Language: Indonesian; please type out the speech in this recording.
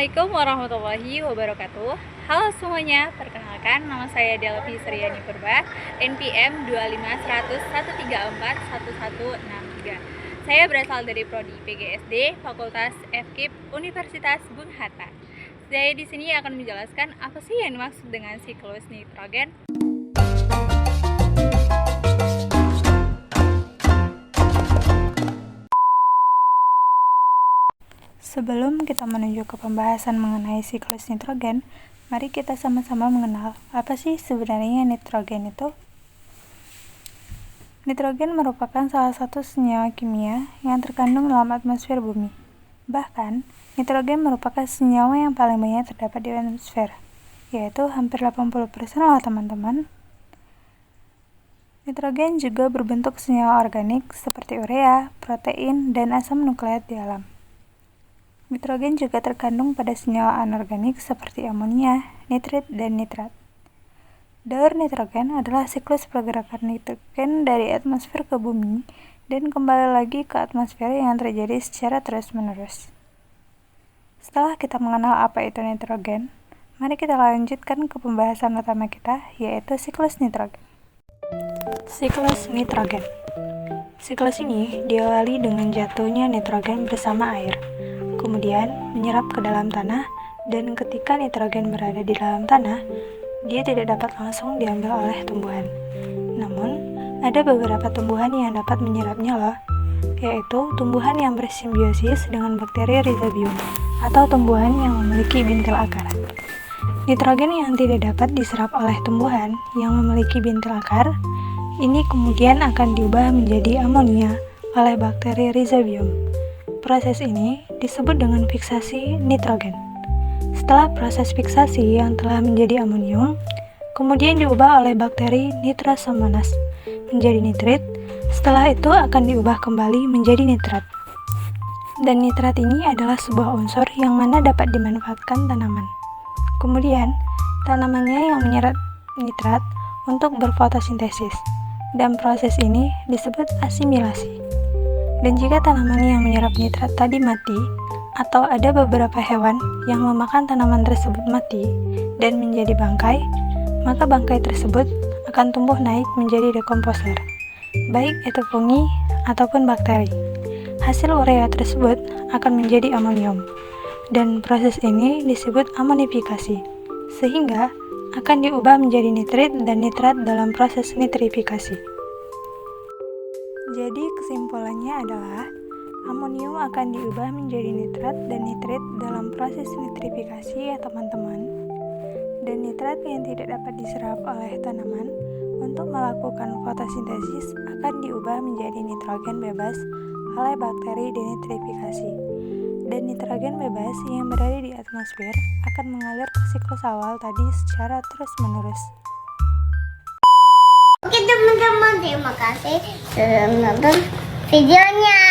Assalamualaikum warahmatullahi wabarakatuh. Halo semuanya, perkenalkan nama saya Delvi Sriani Purba, NPM 25131341163. Saya berasal dari Prodi PGSD, Fakultas FKIP Universitas Bung Hatta. Saya di sini akan menjelaskan apa sih yang dimaksud dengan siklus nitrogen. Sebelum kita menuju ke pembahasan mengenai siklus nitrogen, mari kita sama-sama mengenal apa sih sebenarnya nitrogen itu. Nitrogen merupakan salah satu senyawa kimia yang terkandung dalam atmosfer bumi. Bahkan, nitrogen merupakan senyawa yang paling banyak terdapat di atmosfer, yaitu hampir 80% loh teman-teman. Nitrogen juga berbentuk senyawa organik seperti urea, protein, dan asam nukleat di alam. Nitrogen juga terkandung pada senyawa anorganik seperti amonia, nitrit, dan nitrat. Daur nitrogen adalah siklus pergerakan nitrogen dari atmosfer ke bumi dan kembali lagi ke atmosfer yang terjadi secara terus-menerus. Setelah kita mengenal apa itu nitrogen, mari kita lanjutkan ke pembahasan utama kita, yaitu siklus nitrogen. Siklus nitrogen. Siklus ini diawali dengan jatuhnya nitrogen bersama air, kemudian menyerap ke dalam tanah, dan ketika nitrogen berada di dalam tanah, dia tidak dapat langsung diambil oleh tumbuhan. Namun, ada beberapa tumbuhan yang dapat menyerapnya loh, yaitu tumbuhan yang bersimbiosis dengan bakteri Rhizobium, atau tumbuhan yang memiliki bintil akar. Nitrogen yang tidak dapat diserap oleh tumbuhan yang memiliki bintil akar, ini kemudian akan diubah menjadi amonia oleh bakteri Rhizobium. Proses ini disebut dengan fiksasi nitrogen. Setelah proses fiksasi yang telah menjadi amonium, kemudian diubah oleh bakteri Nitrosomonas menjadi nitrit. Setelah itu akan diubah kembali menjadi nitrat. Dan nitrat ini adalah sebuah unsur yang mana dapat dimanfaatkan tanaman. Kemudian, tanamannya yang menyerap nitrat untuk berfotosintesis. Dan proses ini disebut asimilasi. Dan jika tanaman yang menyerap nitrat tadi mati, atau ada beberapa hewan yang memakan tanaman tersebut mati dan menjadi bangkai, maka bangkai tersebut akan tumbuh naik menjadi dekomposer, baik itu fungi ataupun bakteri. Hasil urea tersebut akan menjadi amonium, dan proses ini disebut amonifikasi, sehingga akan diubah menjadi nitrit dan nitrat dalam proses nitrifikasi. Jadi kesimpulannya adalah amonium akan diubah menjadi nitrat dan nitrit dalam proses nitrifikasi ya teman-teman. Dan nitrat yang tidak dapat diserap oleh tanaman untuk melakukan fotosintesis akan diubah menjadi nitrogen bebas oleh bakteri denitrifikasi. Dan nitrogen bebas yang berada di atmosfer akan mengalir ke siklus awal tadi secara terus-menerus. Oke teman-teman, terima kasih sudah menonton videonya.